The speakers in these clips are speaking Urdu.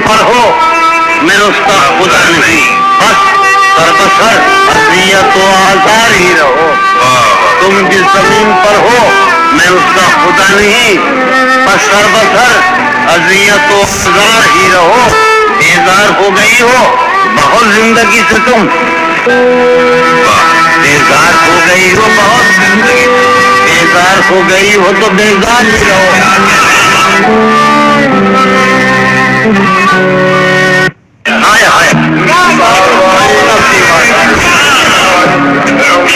پر ہو میں اس کا خدا نہیں، بس سربسر اذیت و آزار ہی رہو۔ تم جس زمین پر ہو میں اس کا خدا نہیں، بس سربسر اذیت و آزار ہی رہو۔ بیزار ہو گئی ہو بہت زندگی سے، تم بیزار ہو گئی ہو بہت زندگی، بیزار ہو گئی ہو تو بیزار ہی رہو۔ ہائے ہائے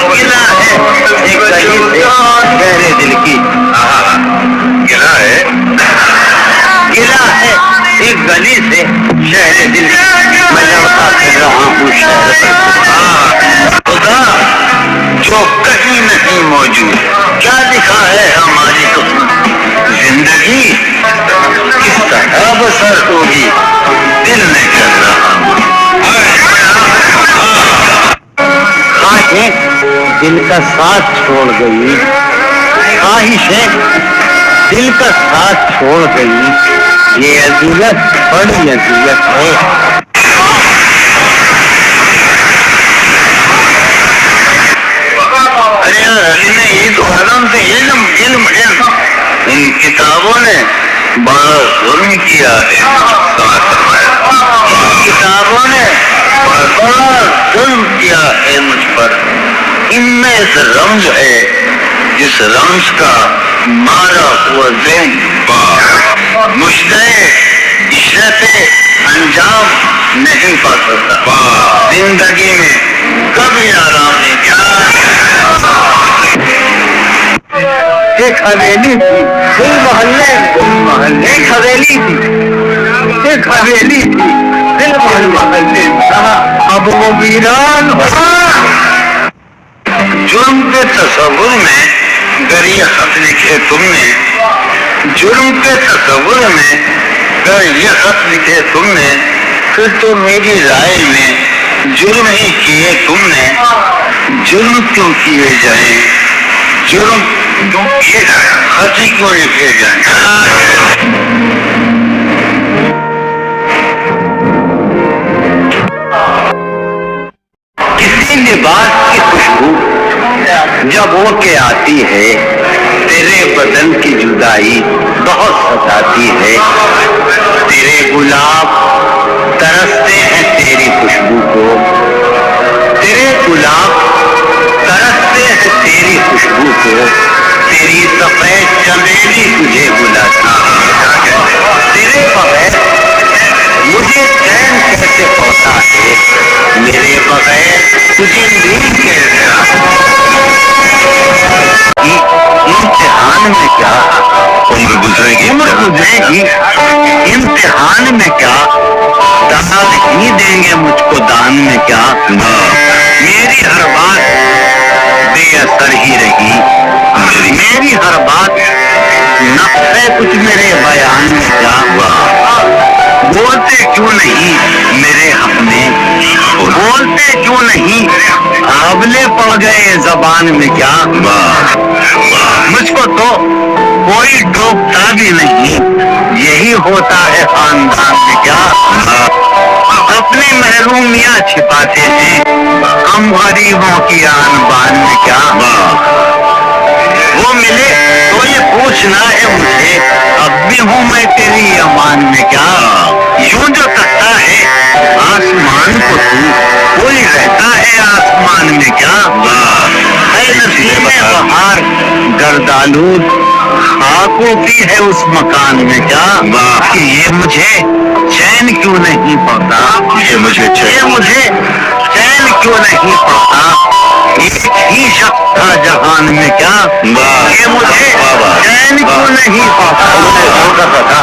گلا ہے ایک گلی سے گہرے دل کی، گلا ہے ایک گلی سے شہر دل کی، میں لڑتا پھر رہا ہوں شہر پر۔ خدا جو کہیں نہیں موجود، کیا لکھا ہے ہماری قسمت؟ زندگی کس طرح بسر ہوگی دل میں کر رہا ہوں۔ خواہشیں دل کا ساتھ چھوڑ گئی، خواہشیں دل کا ساتھ چھوڑ گئی، یہ اذیت بڑی اذیت ہے۔ ارے علی نے عید حرم سے علم علم علم، ان کتابوں نے بڑا ظلم کیا ہے، کتابوں نے بڑا ظلم کیا ہے مجھ پر۔ ان میں ایک رمز ہے جس رمز کا مارا ہوا ذہن مشتاق عشرت انجام نہیں پا سکتا، زندگی میں کبھی آرام نہیں کیا۔ ایک حویلی تھی دل محلے، ایک حویلی تھی ایک حویلی تھی دل محلے، اب وہ ویران ہوا۔ جرم کے تصور میں گر یہ خط لکھے تم نے، جرم کے تصور میں گر یہ خط لکھے تم نے، پھر تو میری رائے میں جرم ہی کیے تم نے۔ جرم کیوں کیے جائیں، جرم کیوں کیے جائیں، خط ہی کیوں لکھے جائیں۔ کسی لباس کی خوشبو جب ہو کے آتی ہے، تیرے بدن کی جدائی بہت ستاتی ہے۔ تیرے گلاب ترستے ہیں تیری خوشبو کو، تیرے گلاب ترستے ہیں تیری خوشبو کو، تیری سفید چمیلی تجھے بلاتی ہے۔ تیرے بغیر مجھے چین کیسے ہوتا ہے، میرے بغیر تجھے نیند کیسے آتی ہے۔ امتحان میں کیا عمر گزرے گی، امتحان میں کیا داد ہی دیں گے مجھ کو، دان میں کیا میری ہر بات بے اثر ہی رہی، میری ہر بات نقص ہے کچھ میرے بیان میں کیا۔ بولتے کیوں نہیں میرے حق میں، بولتے کیوں نہیں آبلے پڑ گئے زبان میں کیا۔ مجھ کو تو کوئی ٹوکتا بھی نہیں، یہی ہوتا ہے خاندان میں کیا۔ اپنی محرومیاں چھپاتے ہیں ہم غریبوں کی آن بان میں کیا۔ وہ ملے تو یہ پوچھنا ہے مجھے اب بھی ہوں میں تیری امان میں کیا۔ یوں جو کرتا ہے آسمان کو تو کوئی رہتا ہے آسمان میں کیا۔ اے نسیم بہار گردآلود خاک ہوتی ہے اس مکان میں کیا۔ کہ یہ مجھے چین کیوں نہیں پڑتا، یہ مجھے چین کیوں نہیں پڑتا، ایک ہی شخص تھا جہان میں کیا۔ یہ مجھے چین کیوں نہیں پڑتا تھا،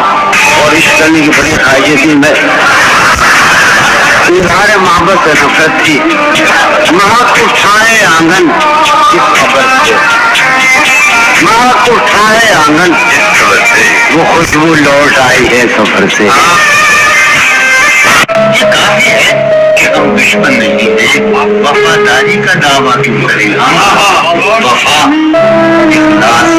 اور اس گلی کی بڑی خواہشیں تھی، میں تمہارے محبت سے نفرت تھی۔ مہک اٹھائے آنگن کس خبر سے، مہک اٹھائے آنگن وہ خوشبو لوٹ آئی ہے سفر سے۔ یہ کافی ہے کہ ہم دشمن نہیں ہے، وفاداری کا دعویٰ کیوں کرے گا؟ وفا، اخلاص،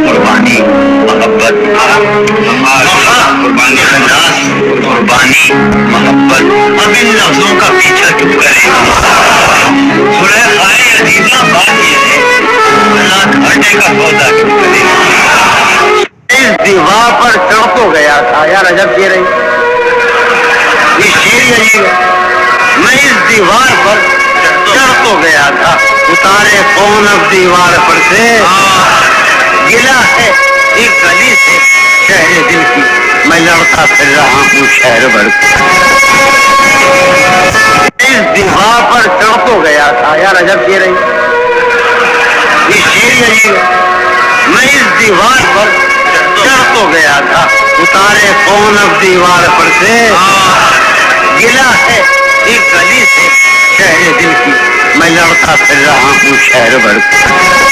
قربانی، محبت، وفا، قربانی، اخلاص، قربانی، محبت، اب ان لفظوں کا پیچھا کیوں کرے گا؟ زلیخائے عزیزہ بات یہ ہے، اللہ گھاٹے کا سودا کیوں کرے گا؟ اس دیوار پر چڑھ تو گیا تھا، یار عجب کہہ رہی یہ شیر عجیب ہے، میں اس دیوار پر چڑھ تو گیا تھا، اتارے کون اب دیوار پر سے، گلا ہے ایک گلی سے شہر دل کی، میں لڑتا پھر رہا ہوں شہر بھر اس دیوار پر چڑھ تو گیا تھا، یار عجب کہہ رہی یہ شیر عجیب ہے، میں اس دیوار پر چڑھ تو گیا تھا، اتارے کون اب دیوار پر سے، گلا ہے ایک گلی سے شہر دل کی، میں لڑتا پھر رہا ہوں شہر بھر